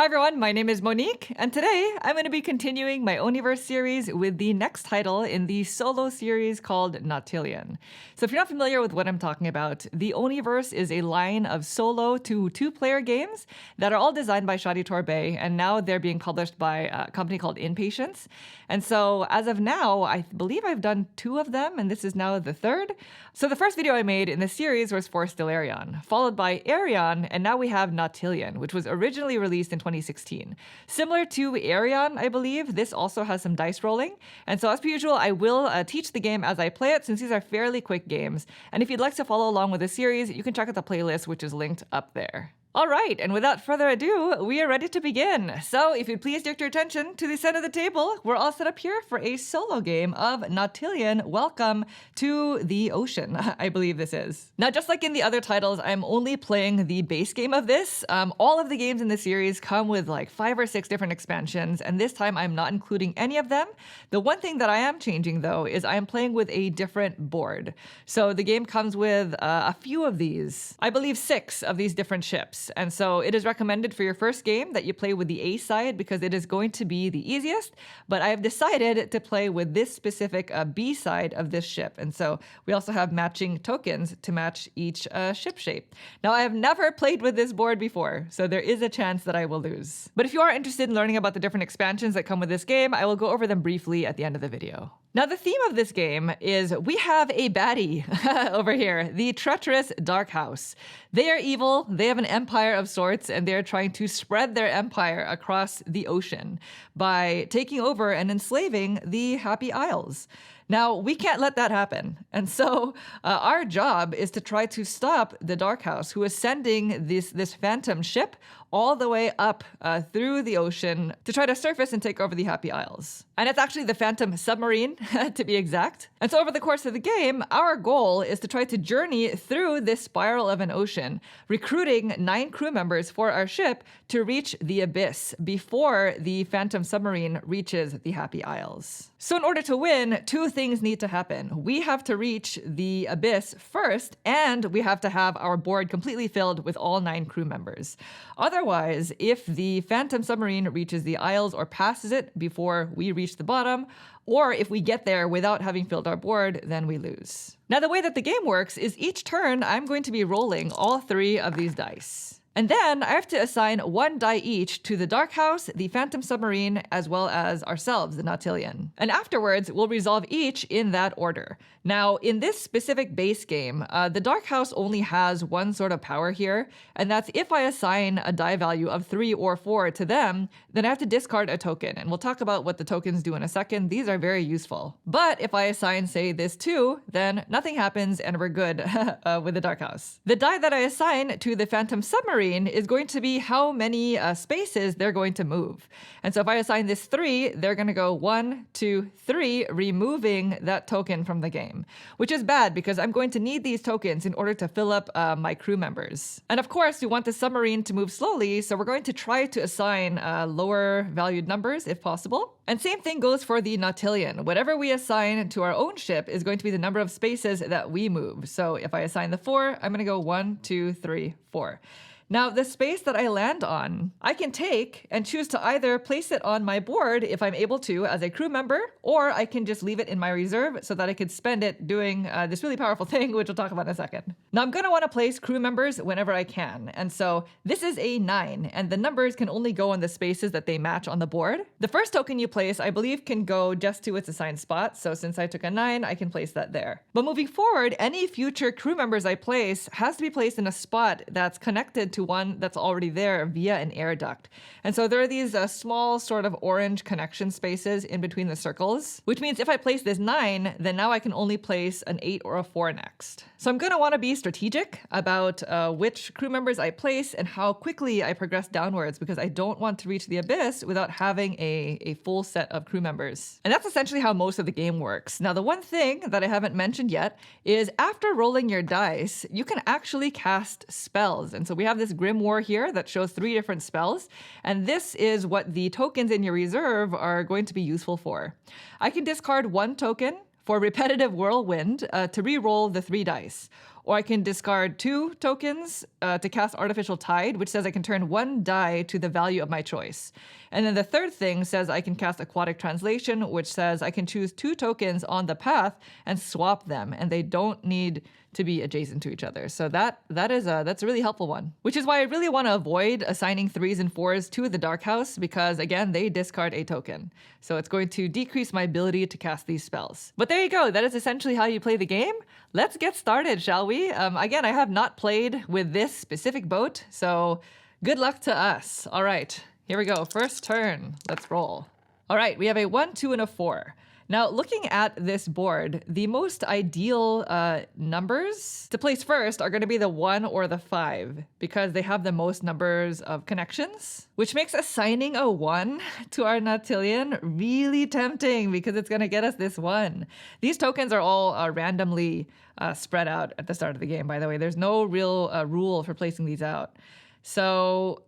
Hi everyone, my name is Monique, and today I'm going to be continuing my Oniverse series with the next title in the solo series called Nautilion. So if you're not familiar with what I'm talking about, the Oniverse is a line of solo to two-player games that are all designed by Shadi Torbey, and now they're being published by a company called inPatience. And so as of now, I believe I've done 2 of them, and this is now the 3rd. So the first video I made in the series was for Stellarion, followed by Arion, and now we have Nautilion, which was originally released in 2016. Similar to Arion, I believe, this also has some dice rolling. And so as per usual, I will teach the game as I play it, since these are fairly quick games. And if you'd like to follow along with the series, you can check out the playlist, which is linked up there. All right, and without further ado, we are ready to begin. So if you'd please direct your attention to the center of the table, we're all set up here for a solo game of Nautilion. Welcome to the ocean, I believe this is. Now, just like in the other titles, I'm only playing the base game of this. All of the games in the series come with like 5 or 6 different expansions, and this time I'm not including any of them. The one thing that I am changing, though, is I am playing with a different board. So the game comes with a few of these, I believe 6 of these different ships. And so it is recommended for your first game that you play with the A side because it is going to be the easiest, but I have decided to play with this specific B side of this ship. And so we also have matching tokens to match each ship shape. Now, I have never played with this board before, so there is a chance that I will lose. But if you are interested in learning about the different expansions that come with this game, I will go over them briefly at the end of the video. Now, the theme of this game is we have a baddie over here, the treacherous Dark House. They are evil, they have an empire of sorts, and they're trying to spread their empire across the ocean by taking over and enslaving the Happy Isles. Now, we can't let that happen. And so our job is to try to stop the Dark House, who is sending this phantom ship all the way up through the ocean to try to surface and take over the Happy Isles. And it's actually the Phantom submarine, to be exact. And so over the course of the game, our goal is to try to journey through this spiral of an ocean, recruiting 9 crew members for our ship to reach the abyss before the Phantom submarine reaches the Happy Isles. So in order to win, 2 things need to happen. We have to reach the abyss first, and we have to have our board completely filled with all 9 crew members. Otherwise, if the Phantom submarine reaches the Isles or passes it before we reach the bottom, or if we get there without having filled our board, then we lose. Now, the way that the game works is each turn, I'm going to be rolling all 3 of these dice. And then I have to assign 1 die each to the Dark House, the Phantom submarine, as well as ourselves, the Nautilion. And afterwards, we'll resolve each in that order. Now, in this specific base game, the Dark House only has 1 sort of power here, and that's if I assign a die value of 3 or 4 to them, then I have to discard a token. And we'll talk about what the tokens do in a second. These are very useful. But if I assign, say, this 2, then nothing happens and we're good with the Dark House. The die that I assign to the Phantom submarine is going to be how many spaces they're going to move. And so if I assign this 3, they're going to go 1, 2, 3, removing that token from the game, which is bad because I'm going to need these tokens in order to fill up my crew members. And of course, we want the submarine to move slowly, so we're going to try to assign lower valued numbers if possible. And same thing goes for the Nautilion. Whatever we assign to our own ship is going to be the number of spaces that we move. So if I assign the 4, I'm going to go 1, 2, 3, 4. Now, the space that I land on, I can take and choose to either place it on my board if I'm able to as a crew member, or I can just leave it in my reserve so that I could spend it doing this really powerful thing, which we'll talk about in a second. Now, I'm going to want to place crew members whenever I can. And so this is a 9, and the numbers can only go on the spaces that they match on the board. The first token you place, I believe, can go just to its assigned spot. So since I took a 9, I can place that there. But moving forward, any future crew members I place has to be placed in a spot that's connected to one that's already there via an air duct. And so there are these small sort of orange connection spaces in between the circles, which means if I place this 9, then now I can only place an 8 or a 4 next. So I'm going to want to be strategic about which crew members I place and how quickly I progress downwards, because I don't want to reach the abyss without having a full set of crew members. And that's essentially how most of the game works. Now, the one thing that I haven't mentioned yet is after rolling your dice, you can actually cast spells. And so we have this Grim War here that shows 3 different spells, and this is what the tokens in your reserve are going to be useful for. I can discard 1 token for Repetitive Whirlwind to re-roll the 3 dice. or I can discard 2 tokens to cast Artificial Tide, which says I can turn 1 die to the value of my choice. And then the third thing says I can cast Aquatic Translation, which says I can choose 2 tokens on the path and swap them, and they don't need to be adjacent to each other. So that's a really helpful one, which is why I really want to avoid assigning 3s and 4s to the Dark House, because again, they discard a token. So it's going to decrease my ability to cast these spells. But there you go. That is essentially how you play the game. Let's get started, shall we? Again, I have not played with this specific boat, so good luck to us. All right, here we go. First turn. Let's roll. All right, we have a 1, 2, and a 4. Now, looking at this board, the most ideal numbers to place first are going to be the 1 or the 5, because they have the most numbers of connections, which makes assigning a 1 to our Nautilion really tempting, because it's going to get us this 1. These tokens are all randomly spread out at the start of the game, by the way. There's no real rule for placing these out. So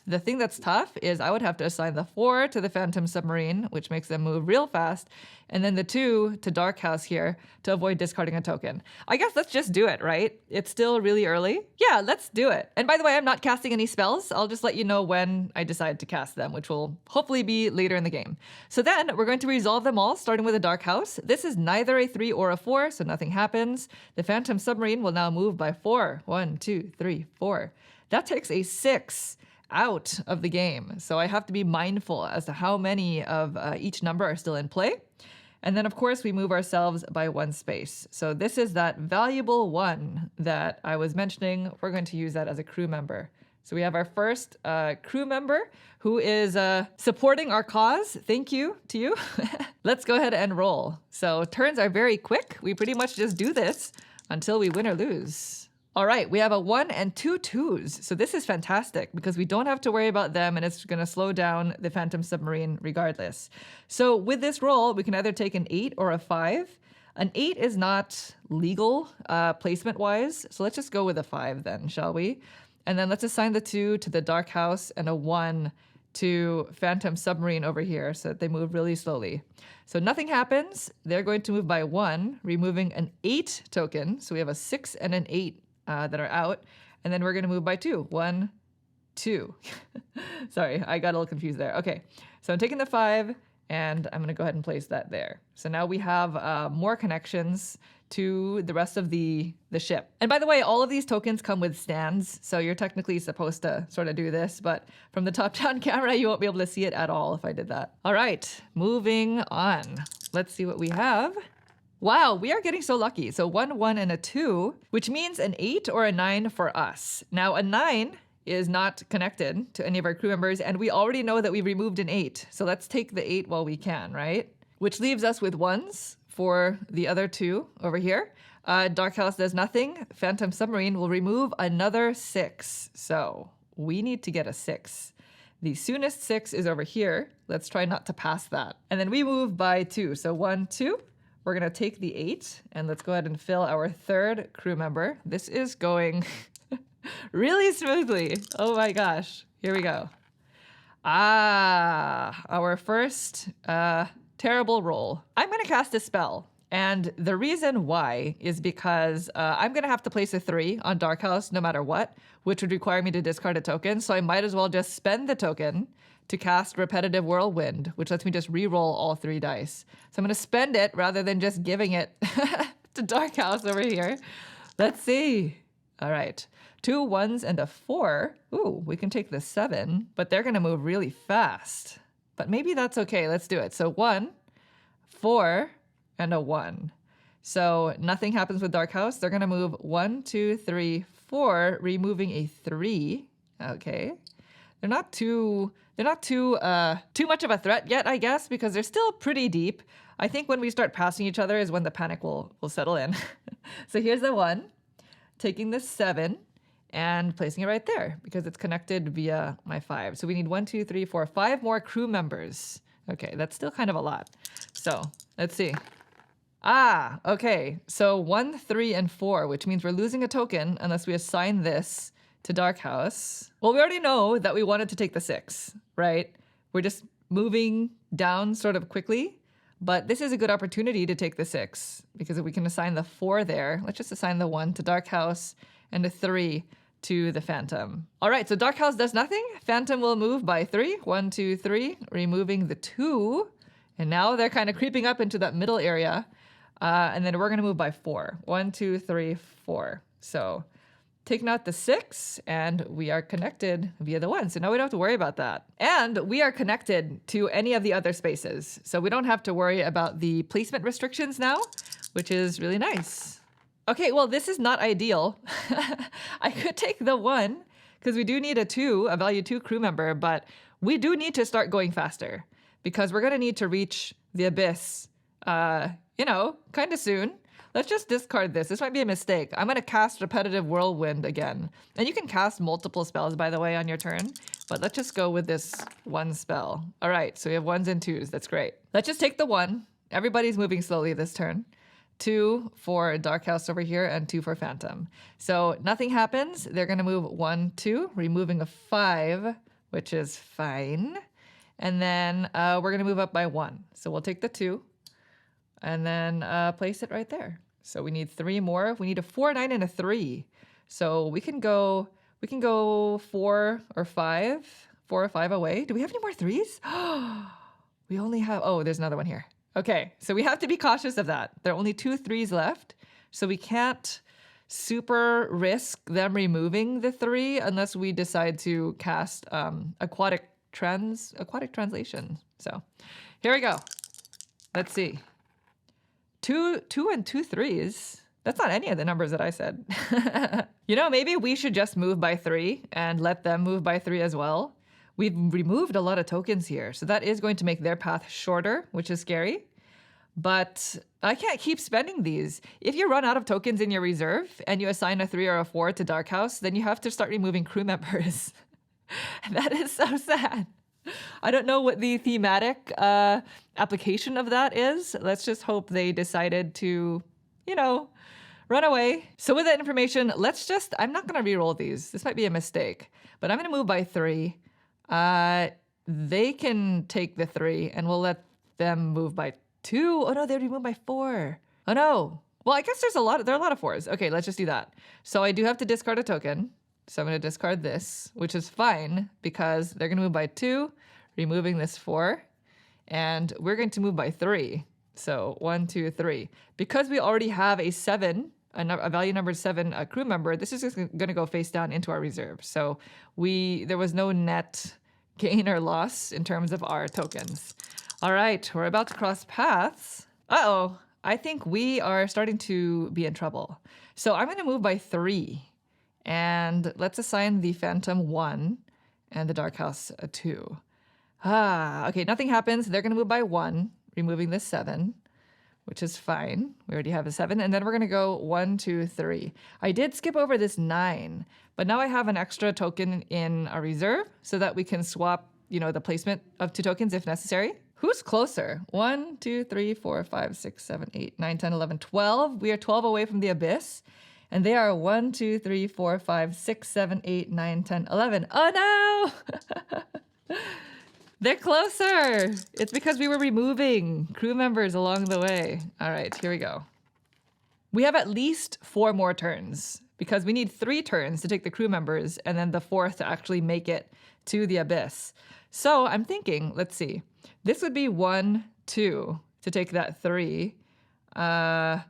the thing that's tough is I would have to assign the 4 to the Phantom Submarine, which makes them move real fast, and then the 2 to Dark House here to avoid discarding a token. I guess let's just do it, right? It's still really early. Yeah, let's do it. And by the way, I'm not casting any spells. I'll just let you know when I decide to cast them, which will hopefully be later in the game. So then we're going to resolve them all, starting with the Dark House. This is neither a 3 or a 4, so nothing happens. The Phantom Submarine will now move by 4. 1, 2, 3, 4. That takes a 6 out of the game. So I have to be mindful as to how many of each number are still in play. And then, of course, we move ourselves by 1 space. So this is that valuable 1 that I was mentioning. We're going to use that as a crew member. So we have our first crew member who is supporting our cause. Thank you to you. Let's go ahead and roll. So turns are very quick. We pretty much just do this until we win or lose. All right, we have a 1 and 2 2s. So this is fantastic because we don't have to worry about them, and it's going to slow down the Phantom Submarine regardless. So with this roll, we can either take an 8 or a 5. An 8 is not legal placement-wise, so let's just go with a 5 then, shall we? And then let's assign the 2 to the Dark House and a 1 to Phantom Submarine over here so that they move really slowly. So nothing happens. They're going to move by 1, removing an 8 token. So we have a 6 and an 8 that are out. And then we're going to move by 2. 1, 2. Sorry, I got a little confused there. Okay, so I'm taking the 5, and I'm going to go ahead and place that there. So now we have more connections to the rest of the ship. And by the way, all of these tokens come with stands, so you're technically supposed to sort of do this, but from the top-down camera, you won't be able to see it at all if I did that. All right, moving on. Let's see what we have. Wow, we are getting so lucky. So 1, 1, and a 2, which means an 8 or a 9 for us. Now, a 9 is not connected to any of our crew members, and we already know that we removed an 8. So let's take the 8 while we can, right? Which leaves us with 1s for the other 2 over here. Dark House does nothing. Phantom Submarine will remove another 6. So we need to get a 6. The soonest 6 is over here. Let's try not to pass that. And then we move by 2. So 1, 2. We're going to take the 8, and let's go ahead and fill our 3rd crew member. This is going really smoothly. Oh my gosh. Here we go. Our first terrible roll. I'm going to cast a spell. And the reason why is because I'm going to have to place a 3 on Dark House no matter what, which would require me to discard a token. So I might as well just spend the token to cast Repetitive Whirlwind, which lets me just re-roll all 3 dice. So I'm going to spend it rather than just giving it to Dark House over here. Let's see. All right. 2 1s and a 4. Ooh, we can take the 7, but they're going to move really fast. But maybe that's okay. Let's do it. So 1, 4, and a 1. So nothing happens with Dark House. They're going to move 1, 2, 3, 4, removing a 3. Okay. They're not too much of a threat yet, I guess, because they're still pretty deep. I think when we start passing each other is when the panic will settle in. So here's the 1, taking the 7 and placing it right there because it's connected via my 5. So we need 1, 2, 3, 4, 5 more crew members. Okay, that's still kind of a lot. So let's see. Okay. So 1, 3, and 4, which means we're losing a token unless we assign this to Dark House. Well, we already know that we wanted to take the 6, right? We're just moving down sort of quickly, But this is a good opportunity to take the 6 because if we can assign the 4 there, let's just assign the 1 to Dark House and the 3 to the Phantom. All right, so Dark House does nothing. Phantom will move by 3. 1, 2, 3, removing the 2. And now they're kind of creeping up into that middle area. And then we're going to move by 4. 1, 2, 3, 4. So taking out the 6, and we are connected via the 1. So now we don't have to worry about that. And we are connected to any of the other spaces. So we don't have to worry about the placement restrictions now, which is really nice. Okay, well, this is not ideal. I could take the 1, because we do need a value 2 crew member, but we do need to start going faster, because we're going to need to reach the abyss, kind of soon. Let's just discard this. This might be a mistake. I'm going to cast Repetitive Whirlwind again. And you can cast multiple spells, by the way, on your turn. But let's just go with this 1 spell. All right, so we have 1s and 2s. That's great. Let's just take the 1. Everybody's moving slowly this turn. 2 for Dark House over here and 2 for Phantom. So nothing happens. They're going to move 1, 2, removing a 5, which is fine. And then we're going to move up by 1. So we'll take the 2. And then place it right there. So we need 3 more. We need a 4, 9, and a 3. So we can go 4 or 5. 4 or 5 away. Do we have any more 3s? We only have, there's another one here. Okay, so we have to be cautious of that. There are only 2 3s left. So we can't super risk them removing the 3 unless we decide to cast aquatic translation. So here we go. Let's see. 2 and 2 3s. That's not any of the numbers that I said. Maybe we should just move by 3 and let them move by 3 as well. We've removed a lot of tokens here, so that is going to make their path shorter, which is scary. But I can't keep spending these. If you run out of tokens in your reserve and you assign a 3 or a 4 to Dark House, then you have to start removing crew members. That is so sad. I don't know what the thematic application of that is. Let's just hope they decided to, run away. So with that information, I'm not going to reroll these. This might be a mistake, but I'm going to move by 3. They can take the 3 and we'll let them move by 2. Oh no, they already moved by 4. Oh no. Well, I guess there are a lot of 4s. Okay, let's just do that. So I do have to discard a token. So I'm going to discard this, which is fine because they're going to move by 2, removing this 4, and we're going to move by 3. So 1, 2, 3. Because we already have a 7, a value number 7 crew member, this is just going to go face down into our reserve. So there was no net gain or loss in terms of our tokens. All right, we're about to cross paths. Uh-oh, I think we are starting to be in trouble. So I'm going to move by 3. And let's assign the Phantom 1 and the Dark House a 2. Okay, nothing happens. They're going to move by 1, removing this 7, which is fine. We already have a 7. And then we're going to go 1, 2, 3. I did skip over this 9, but now I have an extra token in our reserve so that we can swap, the placement of 2 tokens if necessary. Who's closer? 1, 2, 3, 4, 5, 6, 7, 8, 9, 10, 11, 12. We are 12 away from the abyss. And they are 1, 2, 3, 4, 5, 6, 7, 8, 9, 10, 11. Oh no! They're closer. It's because we were removing crew members along the way. All right, here we go. We have at least 4 more turns because we need 3 turns to take the crew members and then the 4th to actually make it to the abyss. So I'm thinking, let's see. This would be 1, 2 to take that 3. And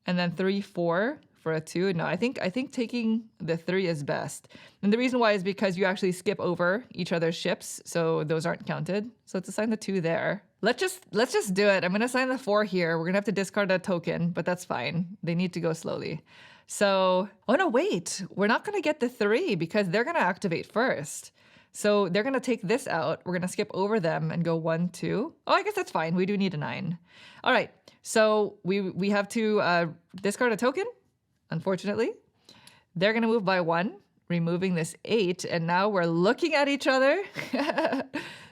then 3, 4 for a 2. No, I think taking the 3 is best. And the reason why is because you actually skip over each other's ships, so those aren't counted. So let's assign the 2 there. Let's just do it. I'm going to assign the 4 here. We're going to have to discard a token, but that's fine. They need to go slowly. So, oh no, wait. We're not going to get the 3 because they're going to activate first. So they're going to take this out. We're going to skip over them and go 1, 2. Oh, I guess that's fine. We do need a 9. All right. So we have to discard a token, unfortunately. They're going to move by 1, removing this 8. And now we're looking at each other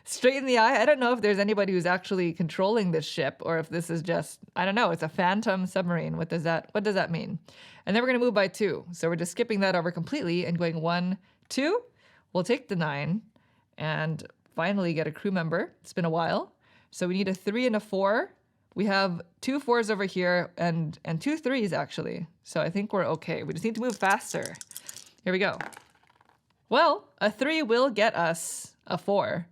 straight in the eye. I don't know if there's anybody who's actually controlling this ship or if this is just, I don't know, it's a phantom submarine. What does that mean? And then we're going to move by 2. So we're just skipping that over completely and going 1, 2. We'll take the 9 and finally get a crew member. It's been a while. So we need a 3 and a 4. We have 2 4s over here and 2 3s actually. So I think we're okay. We just need to move faster. Here we go. Well, a 3 will get us a 4.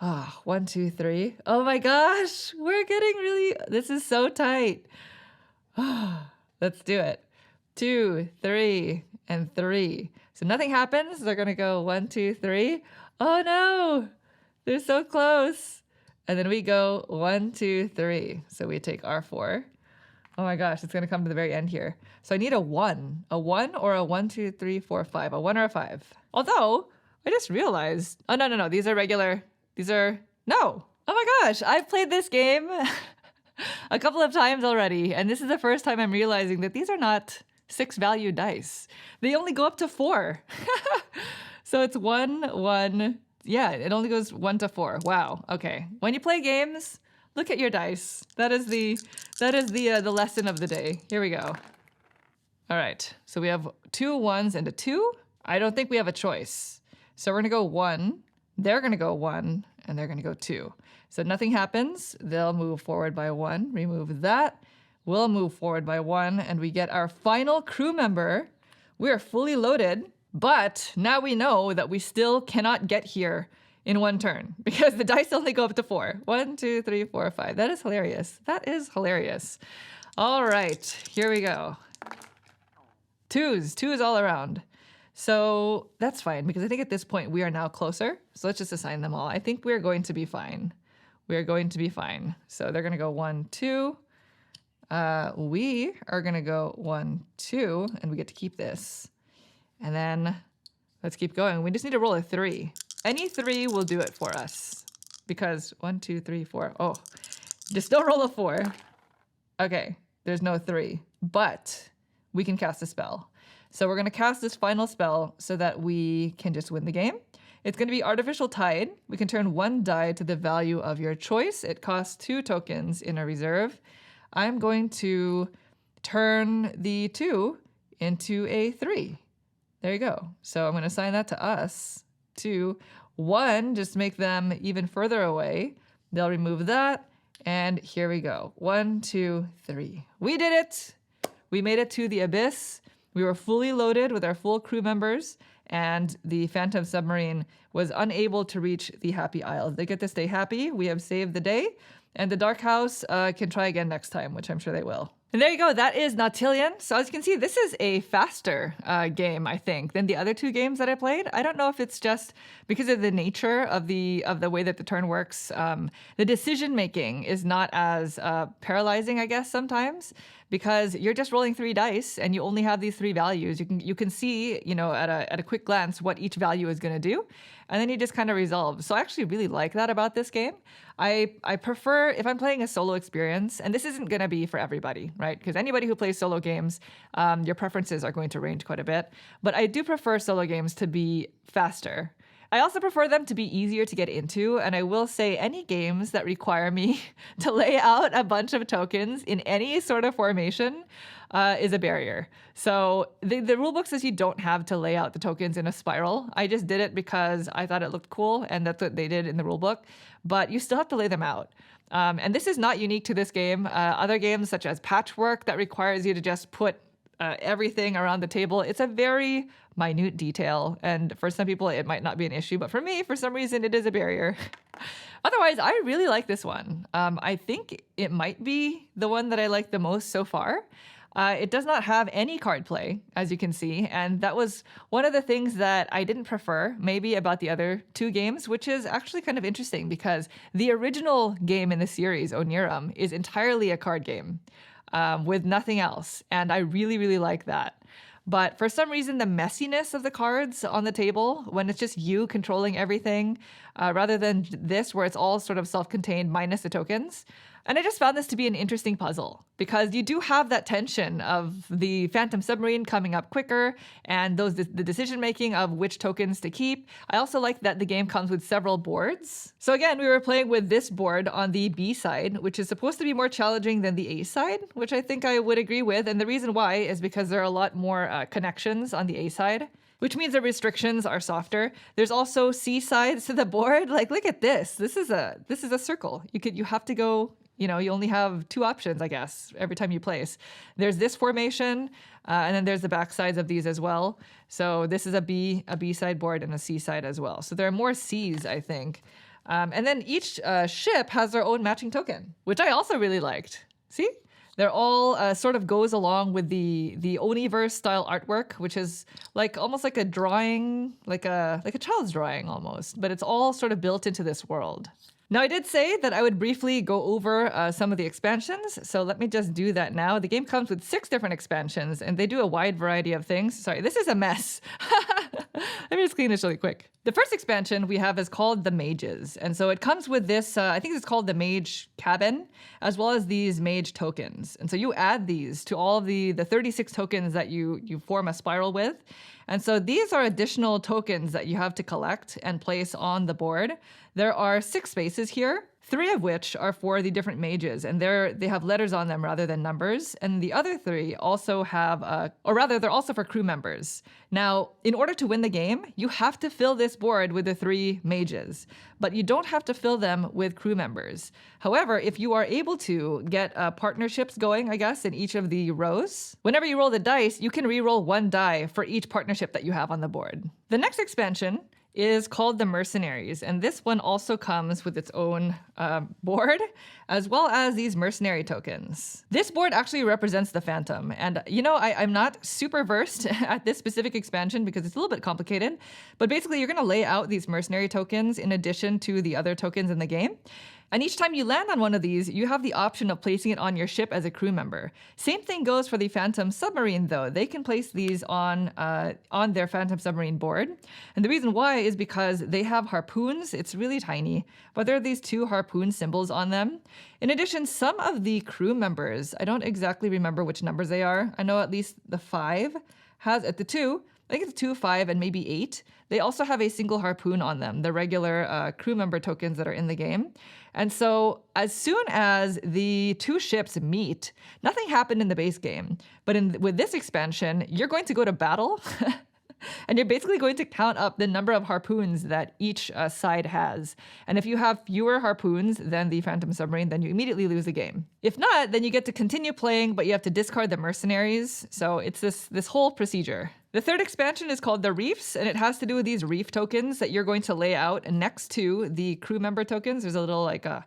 Ah, 1, 2, 3. Oh my gosh, we're getting really, this is so tight. Let's do it. 2, 3, and 3. So nothing happens. They're gonna go 1, 2, 3. Oh no, they're so close. And then we go 1, 2, 3. So we take our 4. Oh my gosh, it's gonna come to the very end here. So I need a 1. A 1 or a 1, 2, 3, 4, 5. A 1 or a 5. Although, I just realized, oh no, these are regular. These are, no. Oh my gosh, I've played this game a couple of times already. And this is the first time I'm realizing that these are not 6 value dice. They only go up to 4. So it's 1, 1. Yeah, it only goes 1 to 4. Wow. Okay. When you play games, look at your dice. That is the lesson of the day. Here we go. All right. So we have 2 1s and a 2. I don't think we have a choice. So we're gonna go 1. They're gonna go 1, and they're gonna go 2. So nothing happens. They'll move forward by 1. Remove that. We'll move forward by 1, and we get our final crew member. We are fully loaded. But now we know that we still cannot get here in 1 turn because the dice only go up to 4. 1, 2, 3, 4, 5. That is hilarious. That is hilarious. All right, here we go. 2s all around. So that's fine because I think at this point we are now closer. So let's just assign them all. I think we're going to be fine. We're going to be fine. So they're going to go 1, 2. We are going to go 1, 2, and we get to keep this. And then let's keep going. We just need to roll a 3. Any 3 will do it for us. Because 1, 2, 3, 4. Oh, just don't roll a 4. Okay, there's no 3. But we can cast a spell. So we're going to cast this final spell so that we can just win the game. It's going to be Artificial Tide. We can turn 1 die to the value of your choice. It costs 2 tokens in a reserve. I'm going to turn the 2 into a 3. There you go. So I'm going to assign that to us. 2, 1, just make them even further away. They'll remove that. And here we go. 1, 2, 3. We did it. We made it to the abyss. We were fully loaded with our full crew members. And the Phantom Submarine was unable to reach the Happy Isle. They get to stay happy. We have saved the day. And the Dark House can try again next time, which I'm sure they will. And there you go. That is Nautilion. So as you can see, this is a faster game, I think, than the other 2 games that I played. I don't know if it's just because of the nature of the way that the turn works. The decision making is not as paralyzing, I guess, sometimes, because you're just rolling 3 dice and you only have these 3 values. You can see, at a quick glance what each value is going to do, and then you just kind of resolve. So I actually really like that about this game. I prefer, if I'm playing a solo experience, and this isn't going to be for everybody, right? Because anybody who plays solo games, your preferences are going to range quite a bit. But I do prefer solo games to be faster. I also prefer them to be easier to get into, and I will say any games that require me to lay out a bunch of tokens in any sort of formation is a barrier. So the rulebook says you don't have to lay out the tokens in a spiral. I just did it because I thought it looked cool, and that's what they did in the rulebook. But you still have to lay them out. And this is not unique to this game. Other games such as Patchwork that requires you to just put everything around the table. It's a very minute detail, and for some people it might not be an issue, but for me, for some reason, it is a barrier. Otherwise, I really like this one. I think it might be the one that I like the most so far. It does not have any card play, as you can see, and that was one of the things that I didn't prefer maybe about the other 2 games, which is actually kind of interesting because the original game in the series, Oniram, is entirely a card game with nothing else, and I really, really like that. But for some reason, the messiness of the cards on the table, when it's just you controlling everything, rather than this where it's all sort of self-contained minus the tokens. And I just found this to be an interesting puzzle because you do have that tension of the Phantom Submarine coming up quicker and the decision making of which tokens to keep. I also like that the game comes with several boards. So again, we were playing with this board on the B side, which is supposed to be more challenging than the A side, which I think I would agree with. And the reason why is because there are a lot more connections on the A side, which means the restrictions are softer. There's also C sides to the board. Like, look at this. This is a circle. You have to go you know, you only have two options, I guess, every time you place. There's this formation, and then there's the back sides of these as well. So this is a B side board and a C side as well. So there are more Cs, I think. And then each ship has their own matching token, which I also really liked. See? They're all sort of goes along with the Oniverse style artwork, which is like almost like a drawing, like a child's drawing almost, but it's all sort of built into this world. Now, I did say that I would briefly go over some of the expansions, so let me just do that now. The game comes with 6 different expansions, and they do a wide variety of things. Sorry, this is a mess. Let me just clean this really quick. The first expansion we have is called the Mages, and so it comes with this, I think it's called the Mage Cabin, as well as these Mage tokens. And so you add these to all of the 36 tokens that you form a spiral with. And so these are additional tokens that you have to collect and place on the board. There are 6 spaces here, 3 of which are for the different mages, and they have letters on them rather than numbers. And the other 3 also have, or rather, they're also for crew members. Now, in order to win the game, you have to fill this board with the 3 mages, but you don't have to fill them with crew members. However, if you are able to get partnerships going, I guess, in each of the rows, whenever you roll the dice, you can re-roll 1 die for each partnership that you have on the board. The next expansion is called the Mercenaries, and this one also comes with its own board, as well as these mercenary tokens. This board actually represents the Phantom, and you know, I'm not super versed at this specific expansion because it's a little bit complicated, but basically you're going to lay out these mercenary tokens in addition to the other tokens in the game. And each time you land on one of these, you have the option of placing it on your ship as a crew member. Same thing goes for the Phantom submarine, though. They can place these on their Phantom submarine board. And the reason why is because they have harpoons. It's really tiny, but there are these 2 harpoon symbols on them. In addition, some of the crew members, I don't exactly remember which numbers they are. I know at least the 5 has, at the 2, I think it's 2, 5, and maybe 8. They also have a single harpoon on them, the regular crew member tokens that are in the game. And so as soon as the 2 ships meet, nothing happened in the base game. But with this expansion, you're going to go to battle and you're basically going to count up the number of harpoons that each side has. And if you have fewer harpoons than the Phantom submarine, then you immediately lose the game. If not, then you get to continue playing, but you have to discard the mercenaries. So it's this whole procedure. The third expansion is called the Reefs, and it has to do with these reef tokens that you're going to lay out next to the crew member tokens. There's a little like a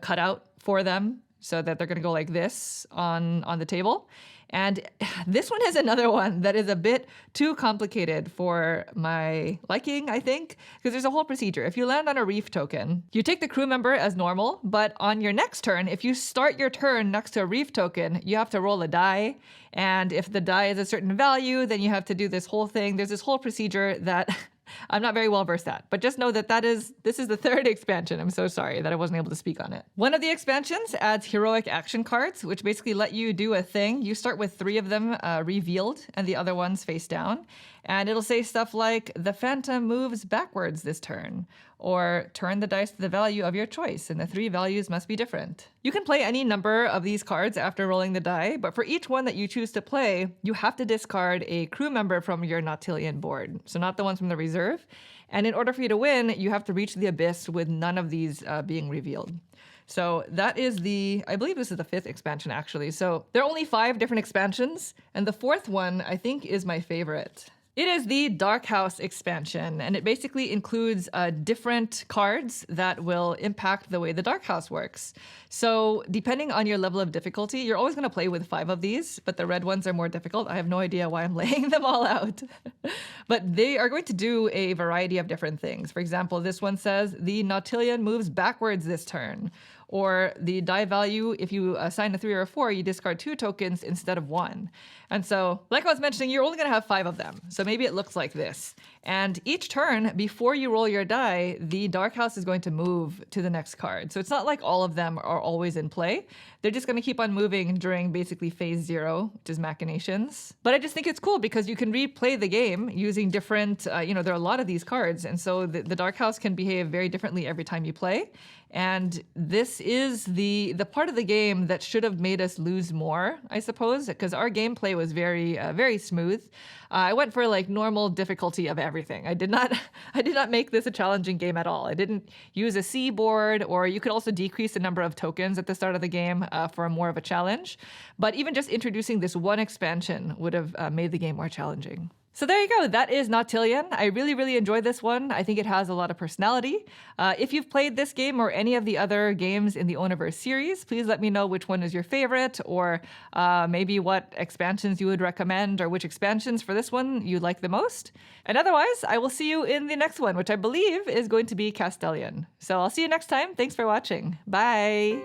cutout for them so that they're going to go like this on the table. And this one is another one that is a bit too complicated for my liking, I think, because there's a whole procedure. If you land on a reef token, you take the crew member as normal, but on your next turn, if you start your turn next to a reef token, you have to roll a die. And if the die is a certain value, then you have to do this whole thing. There's this whole procedure that I'm not very well versed at, but just know that this is the third expansion. I'm so sorry that I wasn't able to speak on it. One of the expansions adds heroic action cards, which basically let you do a thing. You start with 3 of them revealed and the other ones face down. And it'll say stuff like, the Phantom moves backwards this turn, or turn the dice to the value of your choice, and the 3 values must be different. You can play any number of these cards after rolling the die, but for each one that you choose to play, you have to discard a crew member from your Nautilion board, so not the ones from the reserve. And in order for you to win, you have to reach the abyss with none of these being revealed. So that is I believe this is the 5th expansion actually. So there are only 5 different expansions, and the 4th one I think is my favorite. It is the Dark House expansion, and it basically includes different cards that will impact the way the Dark House works. So depending on your level of difficulty, you're always going to play with 5 of these, but the red ones are more difficult. I have no idea why I'm laying them all out. But they are going to do a variety of different things. For example, this one says, the Nautilion moves backwards this turn. Or the die value, if you assign a 3 or a 4, you discard 2 tokens instead of 1. And so, like I was mentioning, you're only going to have 5 of them. So maybe it looks like this. And each turn, before you roll your die, the Dark House is going to move to the next card. So it's not like all of them are always in play. They're just going to keep on moving during basically phase 0, which is Machinations. But I just think it's cool because you can replay the game using different, there are a lot of these cards. And so the Dark House can behave very differently every time you play. And this this is the part of the game that should have made us lose more, I suppose, because our gameplay was very smooth. I went for like normal difficulty of everything. I did not I did not make this a challenging game at all. I didn't use a C board, or you could also decrease the number of tokens at the start of the game for more of a challenge. But even just introducing this one expansion would have made the game more challenging. So there you go. That is Nautilion. I really enjoyed this one. I think it has a lot of personality. If you've played this game or any of the other games in the Oniverse series, please let me know which one is your favorite, or maybe what expansions you would recommend, or which expansions for this one you like the most. And otherwise, I will see you in the next one, which I believe is going to be Castellion. So I'll see you next time. Thanks for watching. Bye.